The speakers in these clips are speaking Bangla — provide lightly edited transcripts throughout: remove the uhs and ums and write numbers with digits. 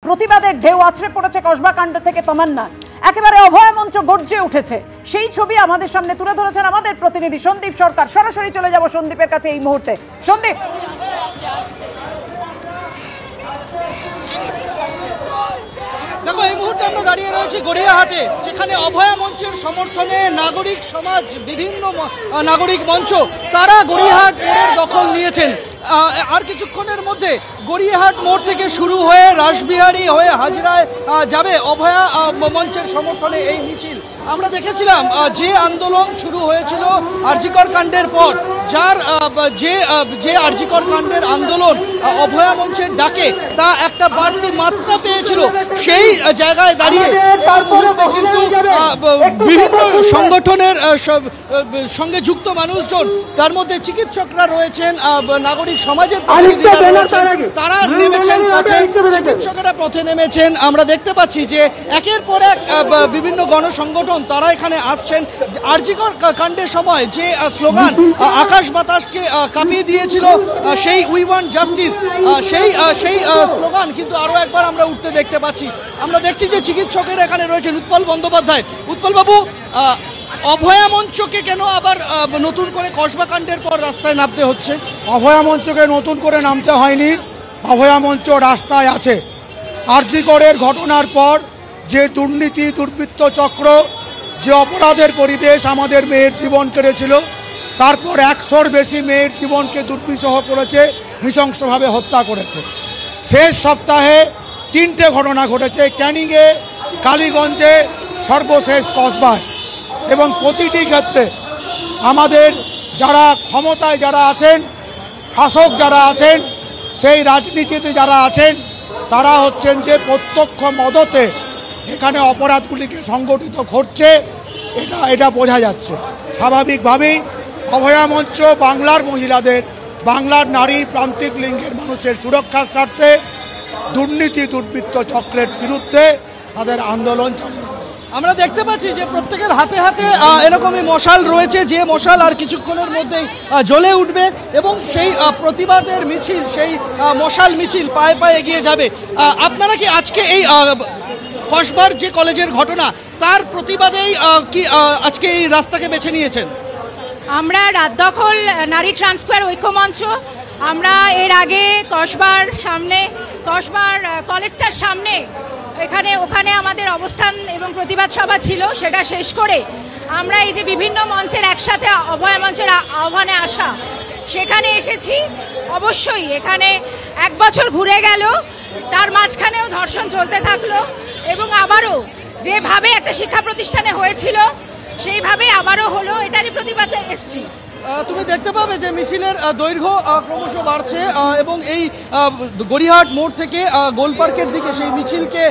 প্রতিবাদের ঢেউ আছড়ে পড়েছে কসবা কাণ্ড থেকে তমান্না। একেবারে অভয় মঞ্চ গর্জে উঠেছে। সেই ছবি আমাদের সামনে তুলে ধরেছেন আমাদের প্রতিনিধি সন্দীপ সরকার। সরাসরি চলে যাব সন্দীপের কাছে এই মুহূর্তে। সন্দীপ, দেখো এই মুহূর্তে আমরা দাঁড়িয়ে রয়েছি গড়িয়াহাটে, যেখানে অভয়া মঞ্চের সমর্থনে নাগরিক সমাজ, বিভিন্ন নাগরিক মঞ্চ তারা গড়িয়াহাট মোড়ের দখল নিয়েছেন। আর কিছুক্ষণের মধ্যে গড়িয়াহাট মোড় থেকে শুরু হয়ে রাসবিহারী হয়ে হাজরায় যাবে অভয়া মঞ্চের সমর্থনে এই মিছিল। আমরা দেখেছিলাম যে আন্দোলন শুরু হয়েছিল আরজিকর কাণ্ডের পর, যে আরজিকর কাণ্ডের আন্দোলন অভয়া মঞ্চের ডাকে তা একটা বাড়তি মাত্রা পেয়েছিল। সেই জায়গায় দাঁড়িয়ে কিন্তু বিভিন্ন সংগঠনের সঙ্গে যুক্ত মানুষজন, তার মধ্যে চিকিৎসকরা রয়েছেন, নাগরিক সমাজের প্রতিনিধিরা রয়েছেন, তারা নেমেছেন পথে, চিকিৎসকেরা পথে নেমেছেন। আমরা দেখতে পাচ্ছি যে একের পর এক বিভিন্ন গণসংগঠন তারা এখানে আসছেন। আরজিকর কাণ্ডের সময় যে স্লোগান আকাশ বাতাসকে কাঁপিয়ে দিয়েছিল, সেই উই ওয়ান্ট জাস্টিস, সেই স্লোগান কিন্তু আরো একবার আমরা উঠতে দেখতে পাচ্ছি। আমরা দেখছি যে চিকিৎসকেরা এখানে রয়েছেন। উৎপল বন্দ্যোপাধ্যায়, উৎপল বাবু, অভয়া মঞ্চকে কেন আবার নতুন করে কসবা কাণ্ডের পর রাস্তায় নামতে হচ্ছে? অভয়া মঞ্চকে নতুন করে নামতে হয়নি, অভয়া মঞ্চ রাস্তায় আছে। আরজিকরের ঘটনার পর যে দুর্নীতি, দুর্বৃত্ত চক্র, যে অপরাধের পরিবেশ আমাদের মেয়ের জীবন কেড়েছিল, তারপর 100-র বেশি মেয়ের জীবনকে দুর্বিষহ করেছে, নৃশংসভাবে হত্যা করেছে। শেষ সপ্তাহে 3টে ঘটনা ঘটেছে, ক্যানিংয়ে, কালীগঞ্জে, সর্বশেষ কসবায়। এবং প্রতিটি ক্ষেত্রে আমাদের যারা ক্ষমতায় যারা আছেন, শাসক যারা আছেন, সেই রাজনীতিতে যারা আছেন, তারা হচ্ছেন যে প্রত্যক্ষ মদতে এখানে অপরাধগুলিকে সংগঠিত করছে, এটা বোঝা যাচ্ছে। স্বাভাবিকভাবেই অভয়া মঞ্চ বাংলার মহিলাদের, বাংলার নারী, প্রান্তিক লিঙ্গের মানুষের সুরক্ষার স্বার্থে দুর্নীতি, দুর্বৃত্ত চক্রের বিরুদ্ধে তাদের আন্দোলন চালিয়ে। আমরা দেখতে পাচ্ছি যে প্রত্যেকের হাতে হাতে এরকমই মশাল রয়েছে, যে মশাল আর কিছুক্ষণের মধ্যেই জ্বলে উঠবে এবং সেই প্রতিবাদের মিছিল, সেই মশাল মিছিল পায়ে পায়ে এগিয়ে যাবে। আপনারা কি আজকে এই কসবার যে কলেজের ঘটনা, তার প্রতিবাদেই কি আজকে এই রাস্তাকে বেছে নিয়েছেন? আমরা রাত দখল নারী ট্রান্সস্কোয়ার ঐক্যমঞ্চ, আমরা এর আগে কসবার কলেজটার সামনে ওখানে আমাদের অবস্থান এবং প্রতিবাদ সভা ছিল, সেটা শেষ করে আমরা এই যে বিভিন্ন মঞ্চের একসাথে অভয়া মঞ্চের আহ্বানে আসা, সেখানে এসেছি। অবশ্যই এখানে 1 বছর ঘুরে গেল, তার মাঝখানেও ধর্ষণ চলতে থাকলো এবং আবারও যেভাবে একটা শিক্ষা প্রতিষ্ঠানে হয়েছিল সেইভাবে আবারও হলো, এটারই প্রতিবাদে এসেছি। তুমি দেখতে পাবে যে মিছিলের দৈর্ঘ্য ক্রমশ বাড়ছে এবং এই গড়িয়াহাট মোড় থেকে গোলপার্কের দিকে সেই মিছিলকে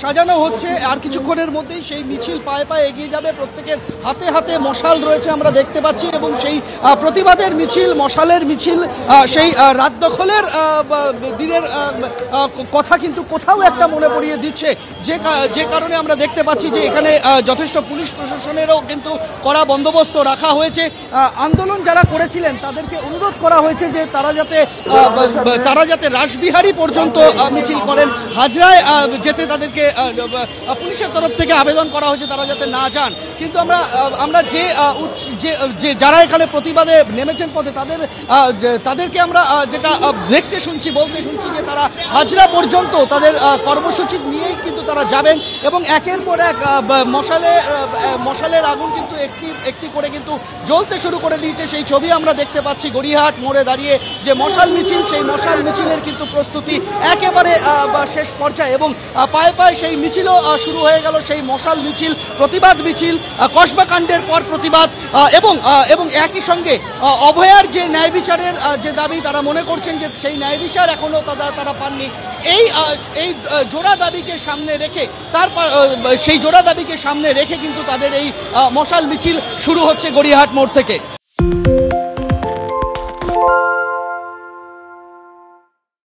সাজানো হচ্ছে। আর কিছুক্ষণের মধ্যেই সেই মিছিল পায়ে পায়ে এগিয়ে যাবে। প্রত্যেকের হাতে হাতে মশাল রয়েছে আমরা দেখতে পাচ্ছি এবং সেই প্রতিবাদের মিছিল, মশালের মিছিল, সেই রাত দখলের দিনের কথা কিন্তু কোথাও একটা মনে পড়িয়ে দিচ্ছে, যে কারণে আমরা দেখতে পাচ্ছি যে এখানে যথেষ্ট পুলিশ প্রশাসনেরও কিন্তু কড়া বন্দোবস্ত রাখা হয়েছে। আন্দোলন যারা করেছিলেন তাদেরকে অনুরোধ করা হয়েছে যে তারা যাতে রাসবিহারী পর্যন্ত মিছিল করেন, হাজরায় যেতে তাদেরকে পুলিশের তরফ থেকে আবেদন করা হয়েছে তারা যাতে না যান। কিন্তু আমরা যে যারা এখানে প্রতিবাদে নেমেছেন পথে, তাদেরকে আমরা যেটা বলতে শুনছি যে তারা হাজরা পর্যন্ত তাদের কর্মসূচি নিয়েই কিন্তু তারা যাবেন এবং একের পর এক মশালের আগুন কিন্তু একটি করে কিন্তু জ্বলতে শুরু করে দিয়েছে। সেই ছবি আমরা দেখতে পাচ্ছি গড়িয়াহাট মোড়ে দাঁড়িয়ে, যে মশাল মিছিল, সেই মশাল মিছিলের কিন্তু প্রস্তুতি একেবারে শেষ পর্যায়ে এবং পায়ে পায়ে সেই মিছিলও শুরু হয়ে গেল। সেই মশাল মিছিল, প্রতিবাদ মিছিল, কসবা কাণ্ডের পর প্রতিবাদ এবং একই সঙ্গে অভয়ার যে ন্যায় বিচারের যে দাবি, তারা মনে করছেন যে সেই ন্যায় বিচার এখনও তারা পাননি। এই জোড়া দাবিকে সামনে রেখে সেই জোড়া দাবিকে সামনে রেখে কিন্তু তাদের এই মশাল মিছিল শুরু হচ্ছে গড়িয়াহাট মোড় থেকে।